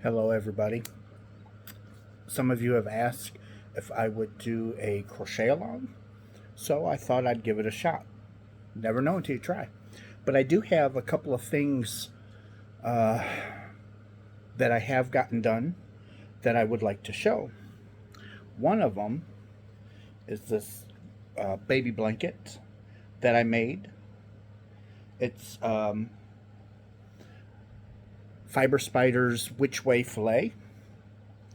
Hello everybody. Some of you have asked if I would do a crochet along, so I thought I'd give it a shot. Never know until you try. But I do have a couple of things that I have gotten done that I would like to show. One of them is this baby blanket that I made. It's fiberspider's Which Way fillet.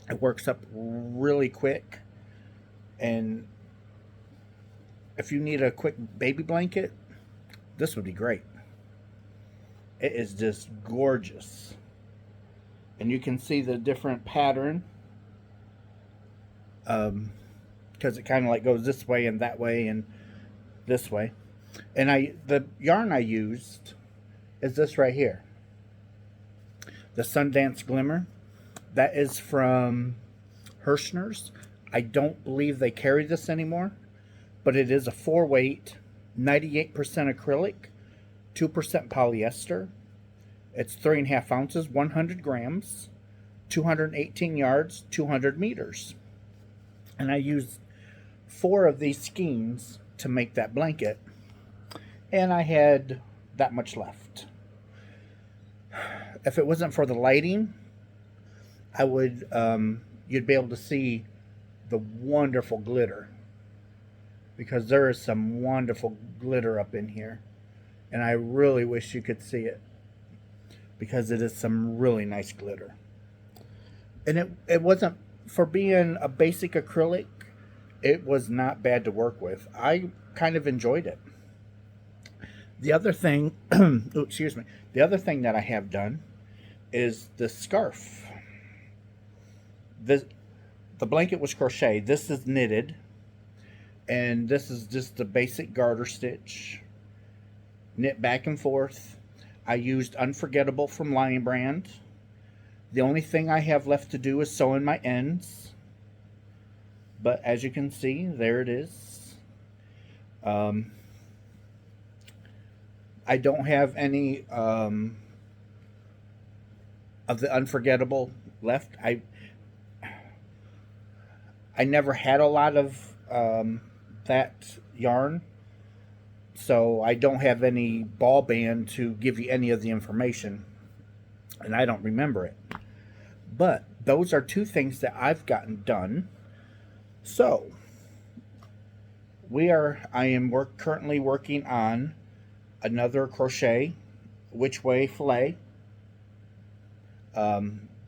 It works up really quick, and if you need a quick baby blanket, this would be great. It is just gorgeous, and you can see the different pattern because it kind of like goes this way and that way and this way. And the yarn I used is this right here, the Sundance Glimmer. That is from Hirschner's. I don't believe they carry this anymore, but it is a 4-weight, 98% acrylic, 2% polyester. It's 3.5 ounces, 100 grams, 218 yards, 200 meters. And I used 4 of these skeins to make that blanket, and I had that much left. If it wasn't for the lighting, I would, you'd be able to see the wonderful glitter, because there is some wonderful glitter up in here, and I really wish you could see it, because it is some really nice glitter. And it wasn't, for being a basic acrylic, it was not bad to work with. I kind of enjoyed it. The other thing, excuse me, the other thing that I have done is the scarf. The blanket was crochet. This is knitted, and this is just the basic garter stitch, knit back and forth. I used Unforgettable from Lion Brand. The only thing I have left to do is sew in my ends, but as you can see, there it is. I don't have any of the Unforgettable left. I never had a lot of that yarn, so I don't have any ball band to give you any of the information, and I don't remember it. But those are 2 things that I've gotten done. So I am currently working on another crochet Which Way fillet.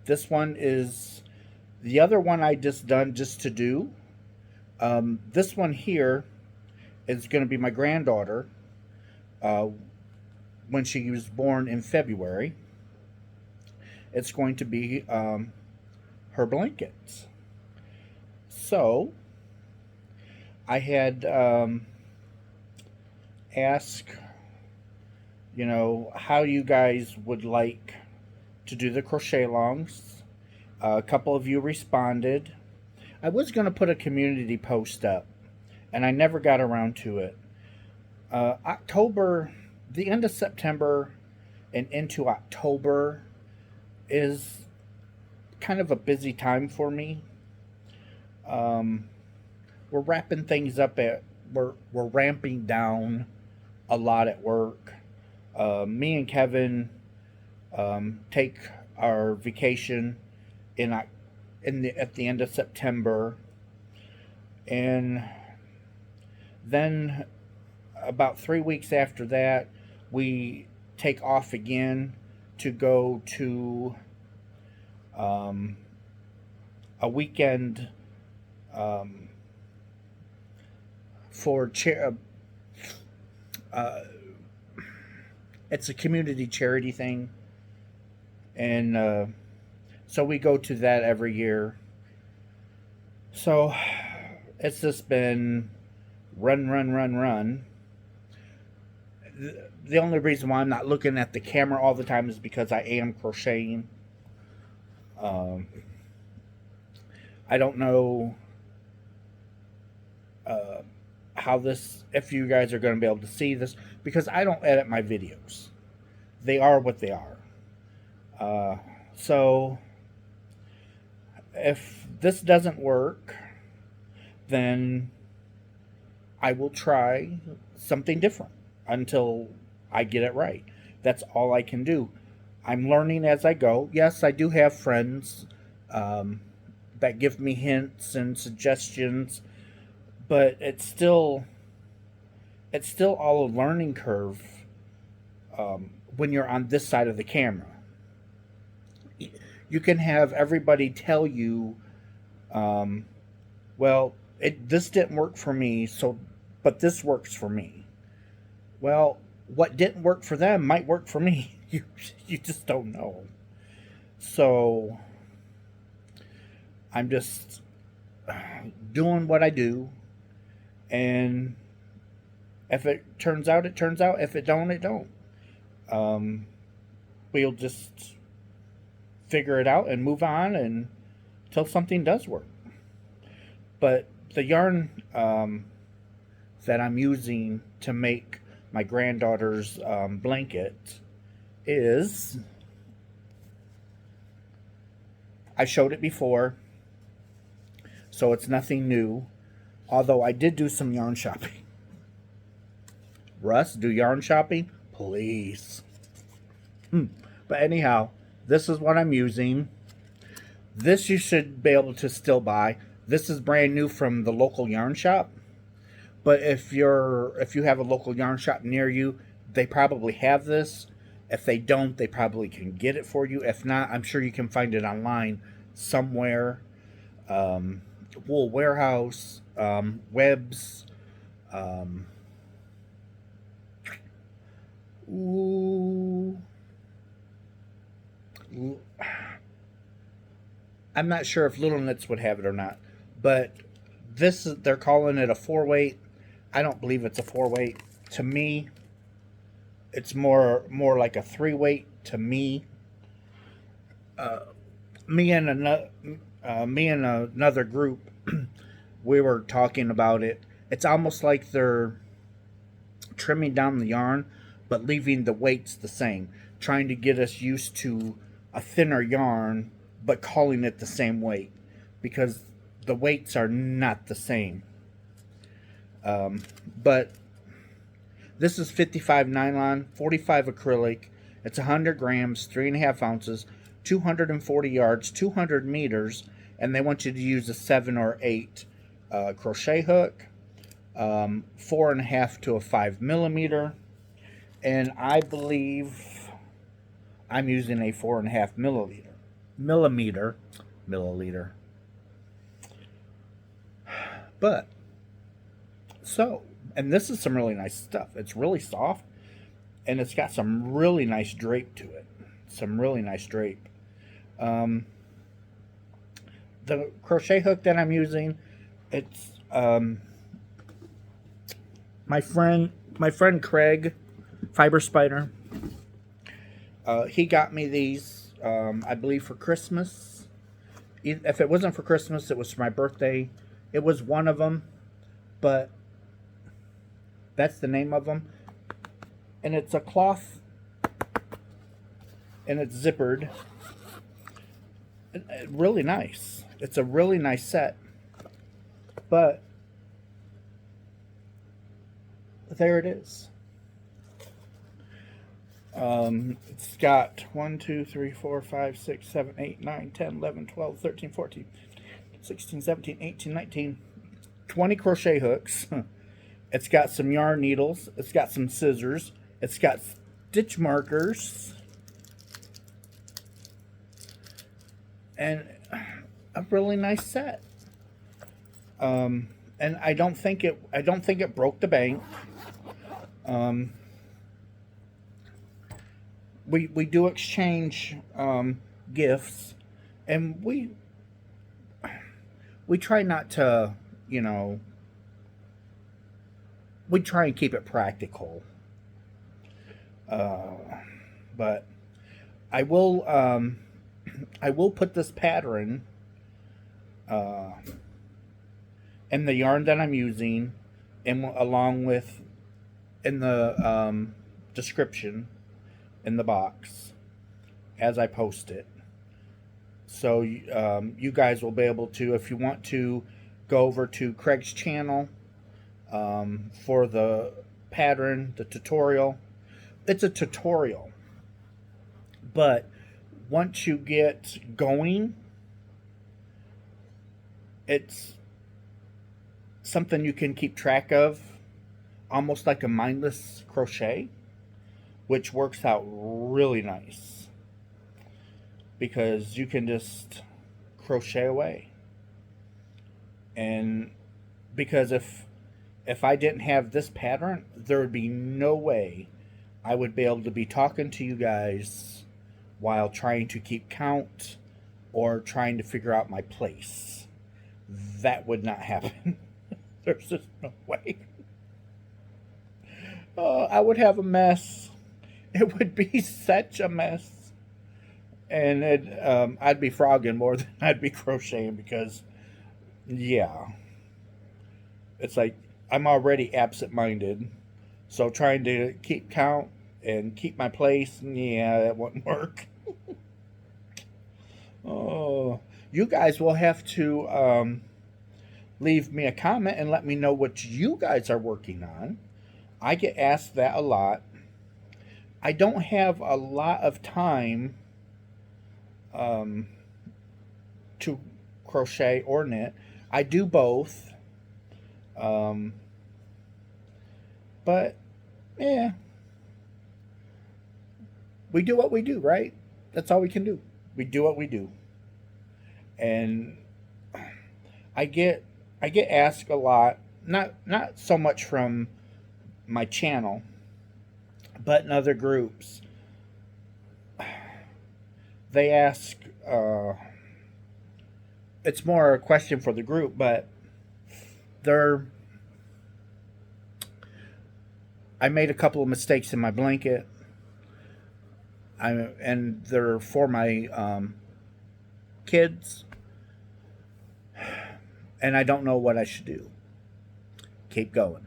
This one is the other one I just done just to do. This one here is going to be my granddaughter when she was born in February. It's going to be her blanket. So I had asked, how you guys would like to do the crochet alongs. A couple of you responded. I was going to put a community post up, and I never got around to it. October, the end of September and into October is kind of a busy time for me. We're wrapping things up we're ramping down a lot at work. Me and Kevin take our vacation at the end of September, and then about 3 weeks after that we take off again to go to a weekend for it's a community charity thing, and so we go to that every year. So it's just been run. The only reason why I'm not looking at the camera all the time is because I am crocheting. I don't know if you guys are going to be able to see this, because I don't edit my videos. They are what they are. So If this doesn't work, then I will try something different until I get it right. That's all I can do. I'm learning as I go. Yes, I do have friends um, that give me hints and suggestions, but it's still all a learning curve when you're on this side of the camera. You can have everybody tell you, um, well, this didn't work for me, so but this works for me. Well, what didn't work for them might work for me. You just don't know. So I'm just doing what I do, and if it turns out, it turns out. If it don't, it don't. Um, we'll just figure it out and move on and until something does work. But the yarn that I'm using to make my granddaughter's blanket is, I showed it before, so it's nothing new. Although I did do some yarn shopping. Russ, do yarn shopping? Please. But anyhow, this is what I'm using. This you should be able to still buy. This is brand new from the local yarn shop. But if you have a local yarn shop near you, they probably have this. If they don't, they probably can get it for you. If not, I'm sure you can find it online somewhere. Um, Wool Warehouse, Webs. Um, ooh, I'm not sure if Little Knits would have it or not, but they're calling it a 4 weight. I don't believe it's a 4 weight. To me, it's more like a 3 weight. To me, uh, me and another group, we were talking about it. It's almost like they're trimming down the yarn, but leaving the weights the same, trying to get us used to a thinner yarn, but calling it the same weight because the weights are not the same. Um, but this is 55 nylon, 45 acrylic. It's 100 grams, 3.5 ounces, 240 yards, 200 meters, and they want you to use a 7 or 8 crochet hook, 4.5 to a 5 millimeter, and I believe I'm using a 4.5 milliliter. But so, and this is some really nice stuff. It's really soft, and it's got some really nice drape to it. Some really nice drape. Um, the crochet hook that I'm using, it's my friend Craig, fiberspider. He got me these, I believe, for Christmas. If it wasn't for Christmas, it was for my birthday. It was one of them, but that's the name of them. And it's a cloth, and it's zippered. Really nice. It's a really nice set. But there it is. It's got 1, 2, 3, 4, 5, 6, 7, 8, 9, 10, 11, 12, 13, 14, 16, 17, 18, 19, 20 crochet hooks. It's got some yarn needles. It's got some scissors. It's got stitch markers. And a really nice set. And I don't think it broke the bank. We do exchange gifts, and we try not to, we try and keep it practical. But I will I will put this pattern uh, in the yarn that I'm using, and along with in the description in the box as I post it. So you guys will be able to, if you want to, go over to Craig's channel for the pattern, the tutorial. It's a tutorial, but once you get going, it's something you can keep track of, almost like a mindless crochet, which works out really nice because you can just crochet away. And because if I didn't have this pattern, there would be no way I would be able to be talking to you guys while trying to keep count or trying to figure out my place. That would not happen. There's just no way. I would have a mess. It would be such a mess. And I'd be frogging more than I'd be crocheting because, yeah. It's like I'm already absent-minded. So trying to keep count and keep my place, yeah, that wouldn't work. Oh, you guys will have to leave me a comment and let me know what you guys are working on. I get asked that a lot. I don't have a lot of time to crochet or knit. I do both. But, yeah. We do what we do, right? That's all we can do. We do what we do. And I get asked a lot, not so much from my channel, but in other groups. They ask, it's more a question for the group, but I made a couple of mistakes in my blanket. And they're for my kids. And I don't know what I should do. Keep going.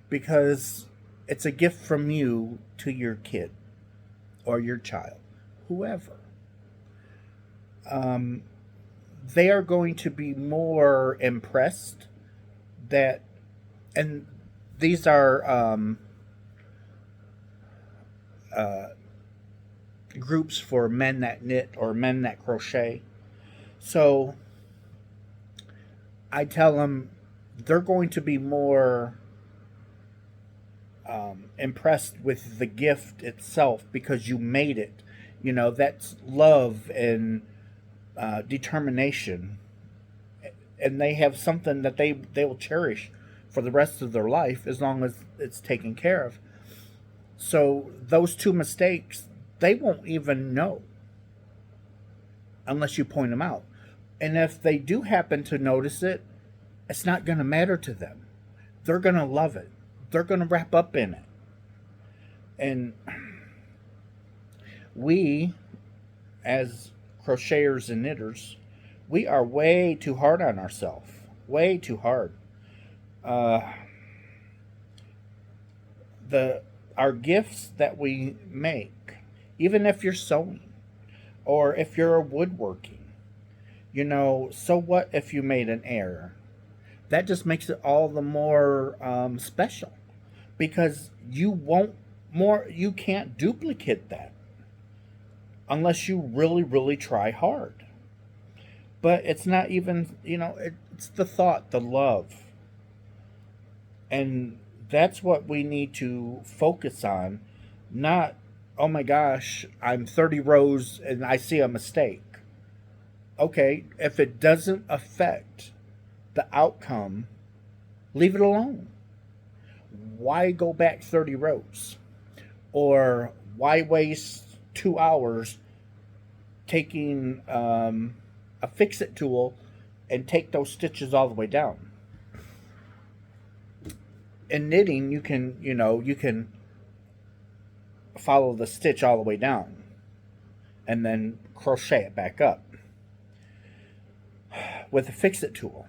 Because it's a gift from you to your kid or your child, whoever. They are going to be more impressed that, and these are groups for men that knit or men that crochet. So I tell them they're going to be more impressed with the gift itself because you made it. You know, that's love and determination. And they have something that they will cherish for the rest of their life as long as it's taken care of. So those two mistakes, they won't even know unless you point them out. And if they do happen to notice it, it's not going to matter to them. They're going to love it. They're going to wrap up in it. And we, as crocheters and knitters, we are way too hard on ourselves. Way too hard. Our gifts that we make, even if you're sewing or if you're woodworking, you know, so what if you made an error? That just makes it all the more special because you can't duplicate that unless you really, really try hard. But it's not even, you know, it's the thought, the love. And that's what we need to focus on. Not, oh my gosh, I'm 30 rows and I see a mistake. Okay, if it doesn't affect the outcome, leave it alone. Why go back 30 rows? Or why waste 2 hours taking a fix-it tool and take those stitches all the way down? In knitting, you can follow the stitch all the way down and then crochet it back up. With a fix-it tool,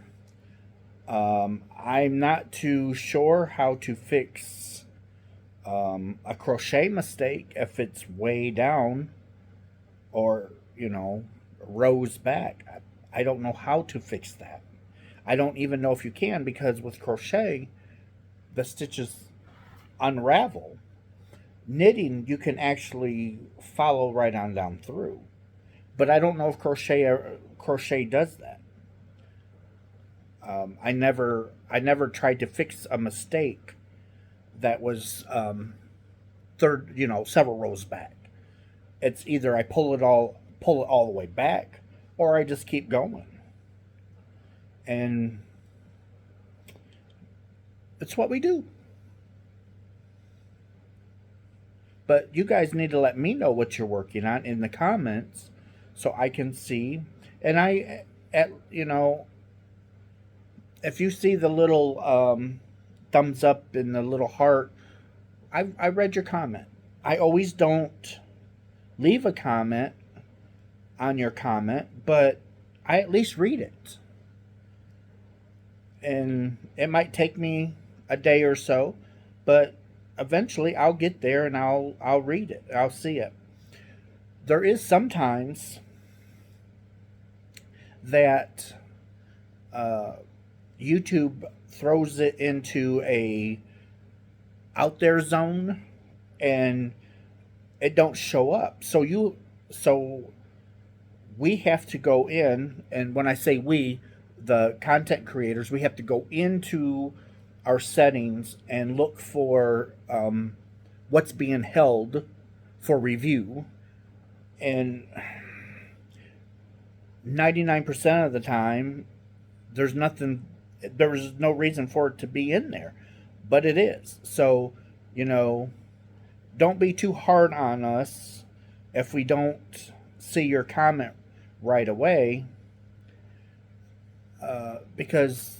I'm not too sure how to fix a crochet mistake if it's way down or, you know, rows back. I don't know how to fix that. I don't even know if you can, because with crochet, the stitches unravel. Knitting, you can actually follow right on down through. But I don't know if crochet does that. I never tried to fix a mistake that was several rows back. It's either I pull it all the way back, or I just keep going. And it's what we do. But you guys need to let me know what you're working on in the comments so I can see. And if you see the little thumbs up and the little heart, I read your comment. I always don't leave a comment on your comment, but I at least read it. And it might take me a day or so, but eventually I'll get there and I'll read it. I'll see it. There is sometimes that YouTube throws it into a out there zone and it don't show up. So we have to go in, and when I say we, the content creators, we have to go into our settings and look for what's being held for review. And 99% of the time, there's no reason for it to be in there, but it is. So, don't be too hard on us if we don't see your comment right away, because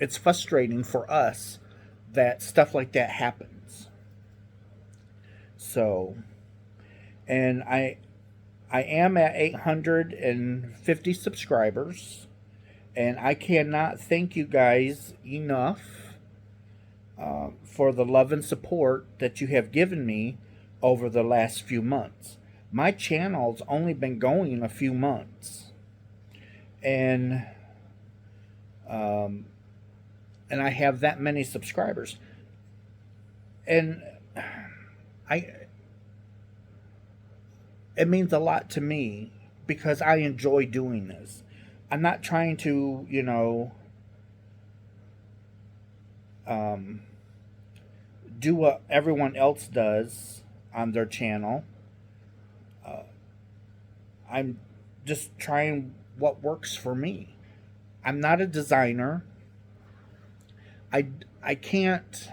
it's frustrating for us that stuff like that happens. So, and I am at 850 subscribers, and I cannot thank you guys enough for the love and support that you have given me over the last few months. My channel's only been going a few months, and I have that many subscribers, and it means a lot to me because I enjoy doing this. I'm not trying to, do what everyone else does on their channel. I'm just trying what works for me. I'm not a designer. I can't.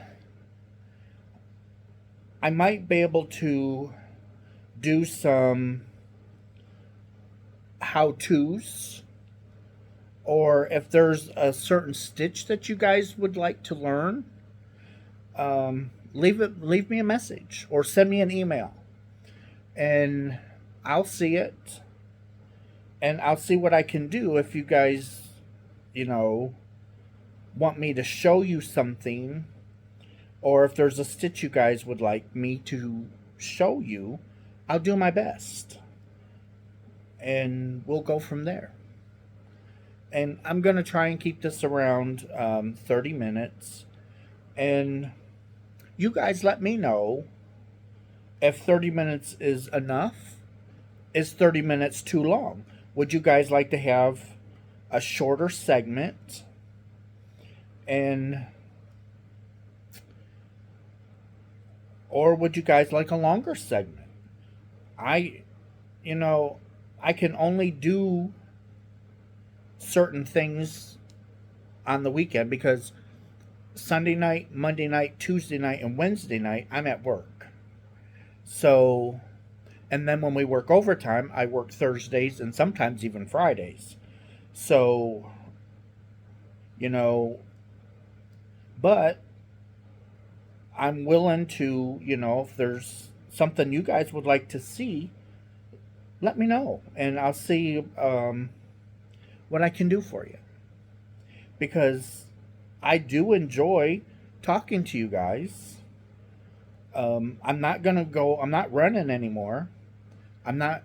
I might be able to do some how-tos, or if there's a certain stitch that you guys would like to learn, leave me a message or send me an email, and I'll see it, and I'll see what I can do. If you guys, want me to show you something, or if there's a stitch you guys would like me to show you, I'll do my best, and we'll go from there. And I'm going to try and keep this around 30 minutes. And you guys let me know if 30 minutes is enough. Is 30 minutes too long? Would you guys like to have a shorter segment? Or would you guys like a longer segment? I can only do certain things on the weekend because Sunday night, Monday night, Tuesday night, and Wednesday night, I'm at work. So, and then when we work overtime, I work Thursdays and sometimes even Fridays. So, but I'm willing to, if there's something you guys would like to see, let me know, and I'll see what I can do for you. Because I do enjoy talking to you guys, I'm not gonna go. I'm not running anymore. I'm not.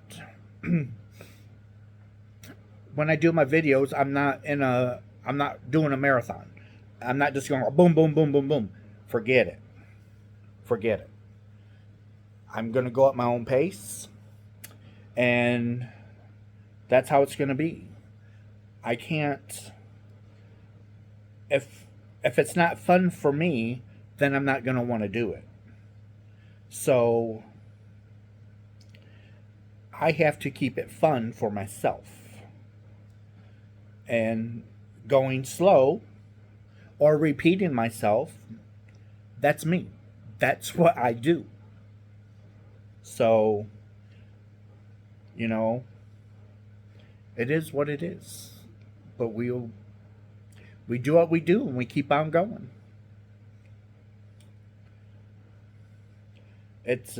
When I do my videos, I'm not in a. I'm not doing a marathon. I'm not just going boom, boom, boom, boom, boom. Forget it. Forget it. I'm gonna go at my own pace, and that's how it's gonna be. I can't. If if it's not fun for me, then I'm not gonna want to do it. So I have to keep it fun for myself. And going slow or repeating myself, that's me. That's what I do. So, you know, it is what it is. But we do what we do and we keep on going. It's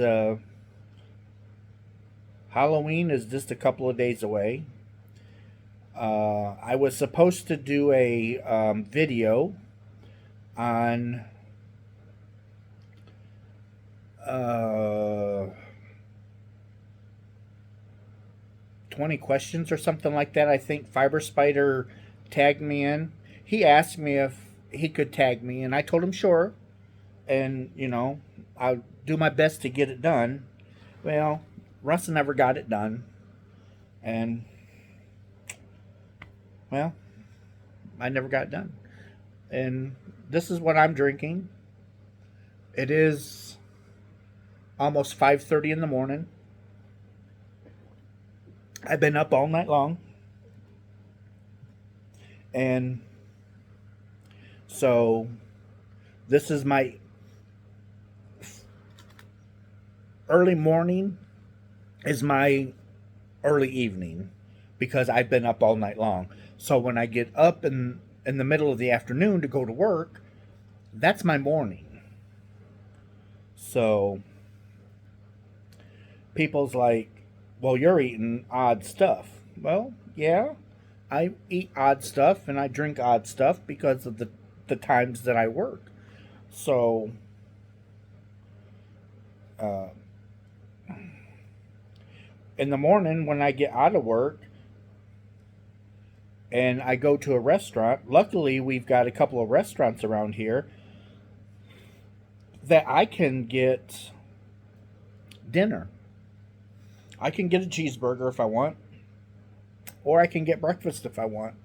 Halloween is just a couple of days away. I was supposed to do a video on uh, 20 questions or something like that. I think fiberspider tagged me in. He asked me if he could tag me, and I told him sure. And I'll do my best to get it done. Well, Russ never got it done, and well, I never got it done. And this is what I'm drinking. It is almost 5:30 in the morning. I've been up all night long, and so this is my early morning is my early evening because I've been up all night long. So when I get up in the middle of the afternoon to go to work, that's my morning. So people's like, well, you're eating odd stuff. Well, yeah, I eat odd stuff and I drink odd stuff because of the times that I work. So, uh, in the morning when I get out of work and I go to a restaurant, luckily we've got a couple of restaurants around here that I can get dinner. I can get a cheeseburger if I want, or I can get breakfast if I want.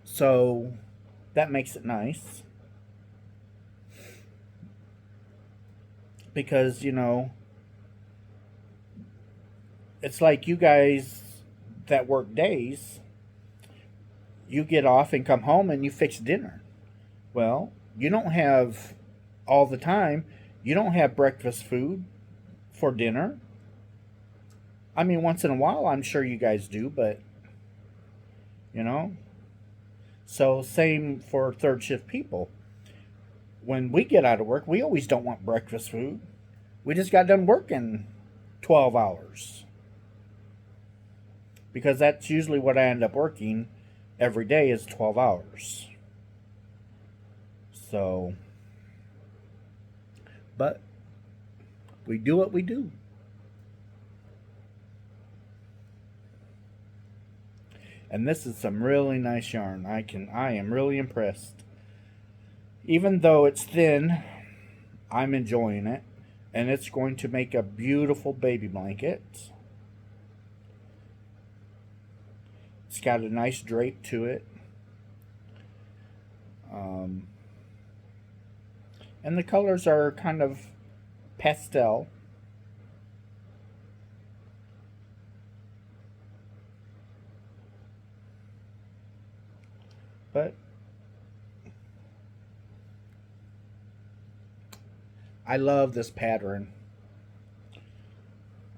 So that makes it nice. Because, it's like you guys that work days, you get off and come home and you fix dinner. Well, you don't have all the time, you don't have breakfast food for dinner. I mean, once in a while, I'm sure you guys do, but, you know. So, same for third shift people. When we get out of work, we always don't want breakfast food. We just got done working 12 hours. Because that's usually what I end up working every day is 12 hours. So, but we do what we do. And this is some really nice yarn. I am really impressed. Even though it's thin, I'm enjoying it. And it's going to make a beautiful baby blanket. It's got a nice drape to it. And the colors are kind of pastel. But I love this pattern.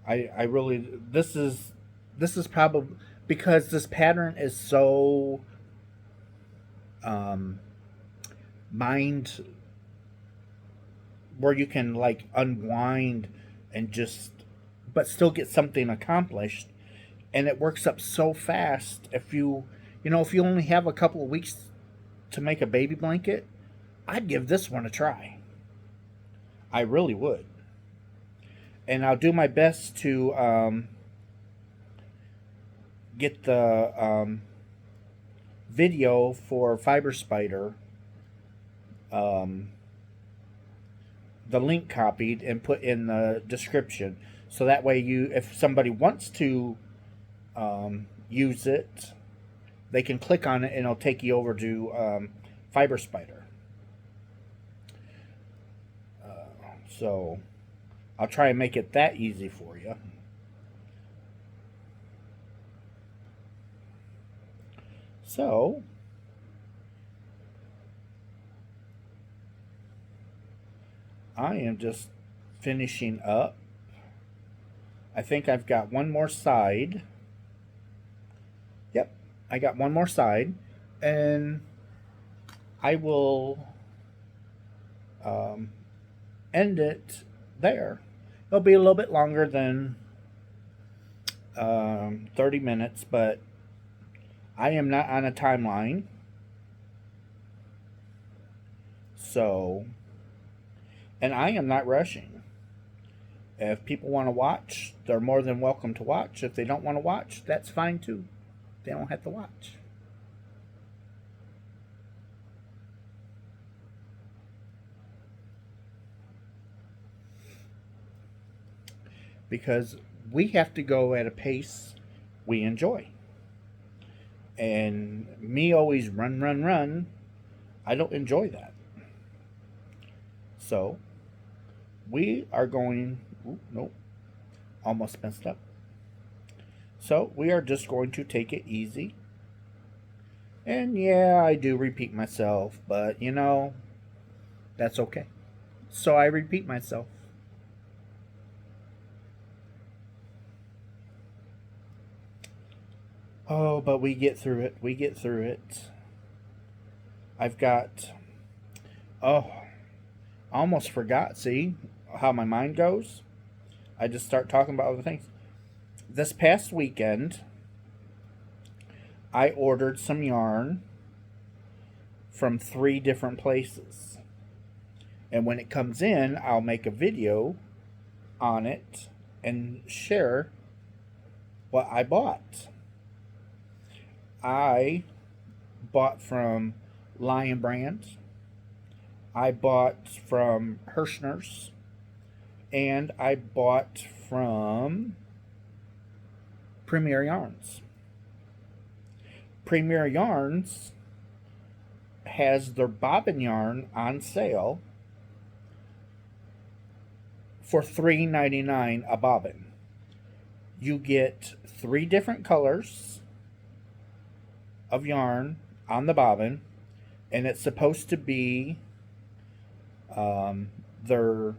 I really this is probably because this pattern is so mind where you can like unwind and just but still get something accomplished, and it works up so fast. If if you only have a couple of weeks to make a baby blanket, I'd give this one a try. I really would. And I'll do my best to get the video for fiberspider, um, the link copied and put in the description, so that way if somebody wants to use it, they can click on it and it'll take you over to fiberspider. So I'll try and make it that easy for you. So I am just finishing up. I think I've got one more side. Yep, I got one more side, and I will end it there. It'll be a little bit longer than 30 minutes, but I am not on a timeline. So, and I am not rushing. If people want to watch, they're more than welcome to watch. If they don't want to watch, that's fine too. They don't have to watch. Because we have to go at a pace we enjoy. And me always run, I don't enjoy that. So we are going, nope, almost messed up. So we are just going to take it easy. And yeah, I do repeat myself, but you know, that's okay. So I repeat myself. Oh, but we get through it. We get through it. I've got, oh, I almost forgot. See how my mind goes? I just start talking about other things. This past weekend, I ordered some yarn from 3 different places. And when it comes in, I'll make a video on it and share what I bought. I bought from Lion Brand. I bought from Hirschner's. And I bought from Premier Yarns. Premier Yarns has their bobbin yarn on sale for $3.99 a bobbin. You get 3 different colors of yarn on the bobbin, and it's supposed to be their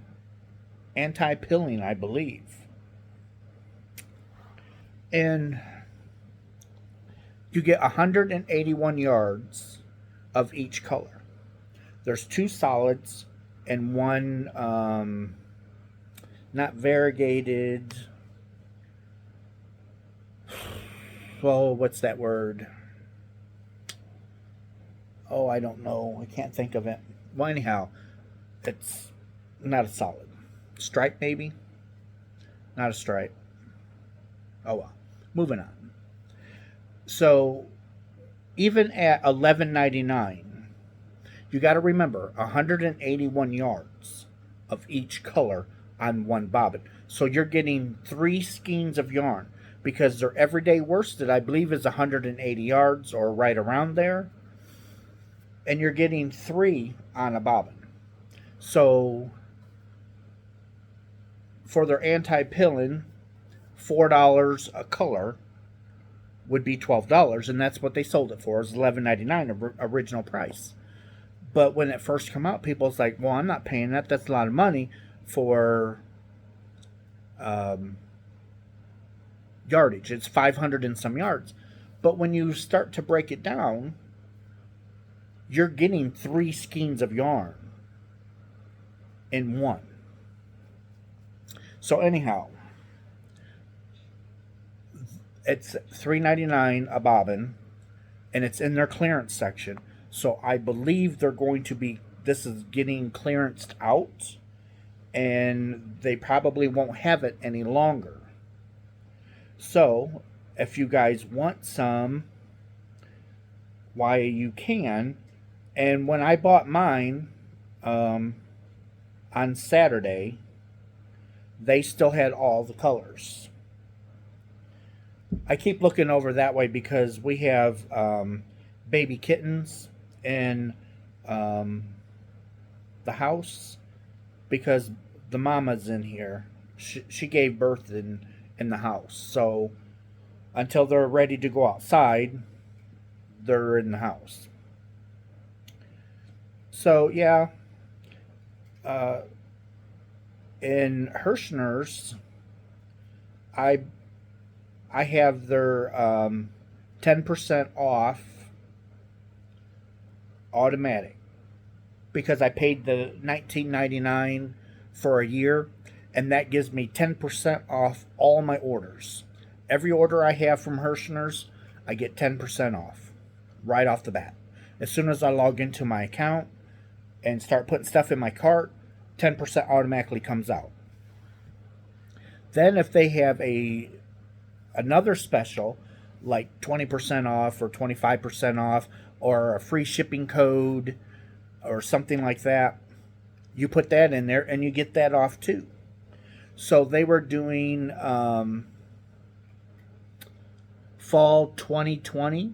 anti-pilling, I believe. And you get 181 yards of each color. There's 2 solids and 1 not variegated. Well, what's that word? Oh, I don't know. I can't think of it. Well, anyhow, it's not a solid. Stripe, maybe? Not a stripe. Oh, well. Moving on. So, even at $11.99, you got to remember 181 yards of each color on 1 bobbin. So, you're getting 3 skeins of yarn because their everyday worsted, I believe, is 180 yards or right around there. And you're getting 3 on a bobbin. So, for their anti-pilling, $4 a color would be $12, and that's what they sold it for, is $11.99 original price. But when it first came out, people was like, well, I'm not paying that. That's a lot of money for yardage. It's 500 and some yards. But when you start to break it down, you're getting 3 skeins of yarn in one. So anyhow, it's $3.99 a bobbin, and it's in their clearance section. So I believe they're going to be, this is getting clearanced out, and they probably won't have it any longer. So, if you guys want some, why you can. And when I bought mine um, on Saturday, they still had all the colors. I keep looking over that way because we have baby kittens in um, the house because the mama's in here. She gave birth in the house. So until they're ready to go outside, they're in the house. So yeah, uh, in Hirschner's, I I have their 10% off automatic because I paid the 19.99 for a year, and that gives me 10% off all my orders. Every order I have from Hirschner's, I get 10% off right off the bat. As soon as I log into my account and start putting stuff in my cart, 10% automatically comes out. Then if they have another special like 20% off or 25% off or a free shipping code or something like that, you put that in there and you get that off too. So they were doing fall 2020,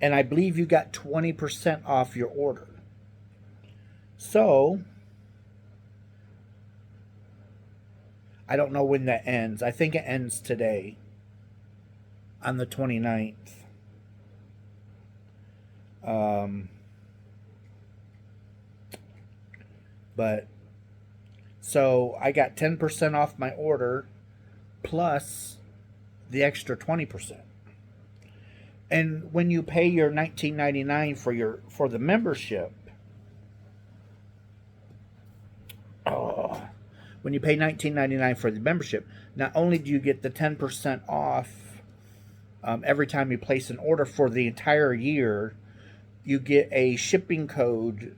and I believe you got 20% off your order. So I don't know when that ends. I think it ends today on the 29th. But so I got 10% off my order plus the extra 20%. And when you pay your $19.99 for the membership, when you pay $19.99 for the membership, not only do you get the 10% off every time you place an order for the entire year, you get a shipping code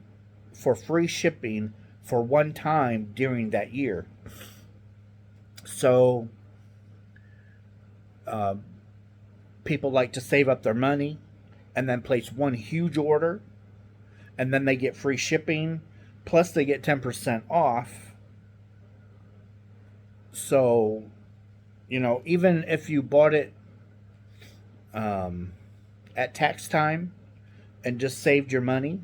for free shipping for one time during that year. So people like to save up their money and then place one huge order, and then they get free shipping, plus they get 10% off. So, even if you bought it at tax time and just saved your money,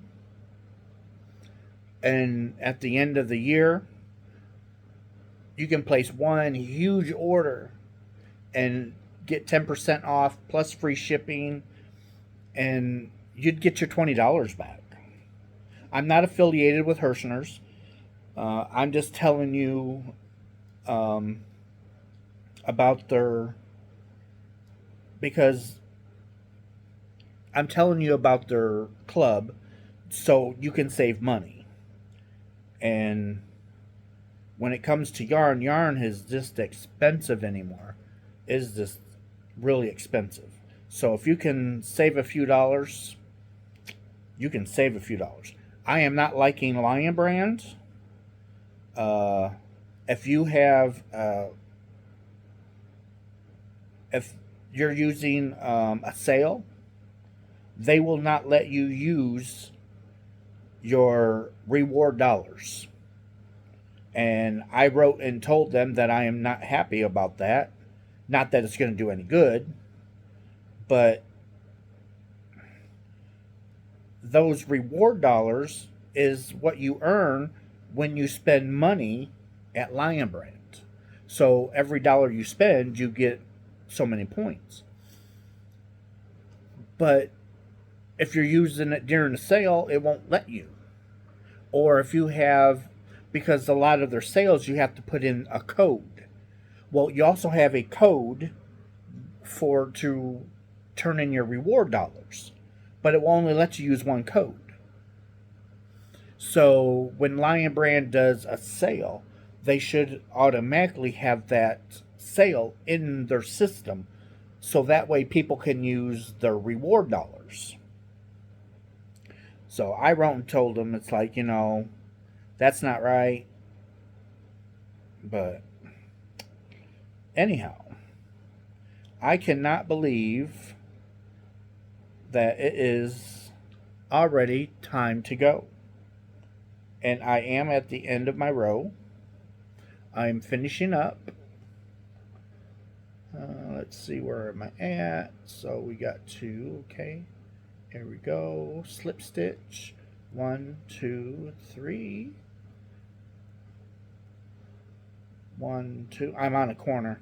and at the end of the year, you can place one huge order and get 10% off plus free shipping, and you'd get your $20 back. I'm not affiliated with Hirschner's. I'm just telling you about because I'm telling you about their club so you can save money. And when it comes to yarn is just expensive anymore. It's just really expensive. So if you can save a few dollars, you can save a few dollars. I am not liking Lion Brand. If you have, if you're using a sale, they will not let you use your reward dollars. And I wrote and told them that I am not happy about that. Not that it's going to do any good, but those reward dollars is what you earn when you spend money at Lion Brand. So every dollar you spend, you get so many points. But if you're using it during the sale, it won't let you. Or if you have, because a lot of their sales, you have to put in a code. Well, you also have a code to turn in your reward dollars, but it will only let you use one code. So when Lion Brand does a sale, they should automatically have that sale in their system, so that way people can use their reward dollars. So I wrote and told them, it's like, that's not right. But anyhow, I cannot believe that it is already time to go. And I am at the end of my row. I'm finishing up. Let's see, where am I at? So we got two, okay. Here we go. Slip stitch. 1, 2, 3. 1, 2. I'm on a corner.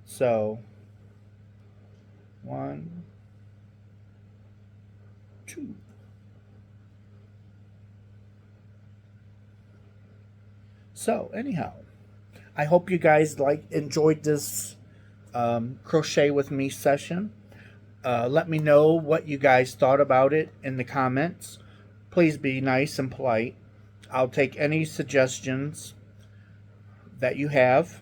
So 1, 2. So anyhow, I hope you guys enjoyed this crochet with me session. Let me know what you guys thought about it in the comments. Please be nice and polite. I'll take any suggestions that you have,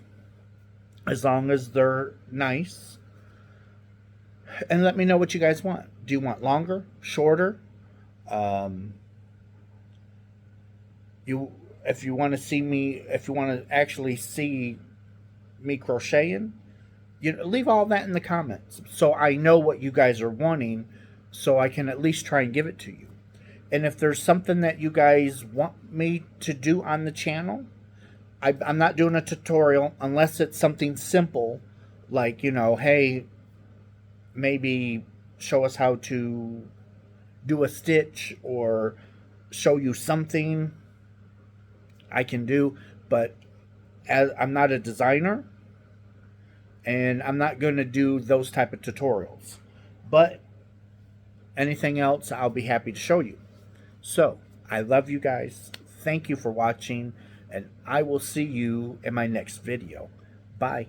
as long as they're nice. And let me know what you guys want. Do you want longer, shorter? Um, you, if you want to see me, if you want to actually see me crocheting, leave all that in the comments so I know what you guys are wanting, so I can at least try and give it to you. And if there's something that you guys want me to do on the channel, I'm not doing a tutorial unless it's something simple, like, hey, maybe show us how to do a stitch, or show you something I can do. But as I'm not a designer, and I'm not going to do those type of tutorials. But anything else, I'll be happy to show you. So, I love you guys. Thank you for watching, and I will see you in my next video. Bye.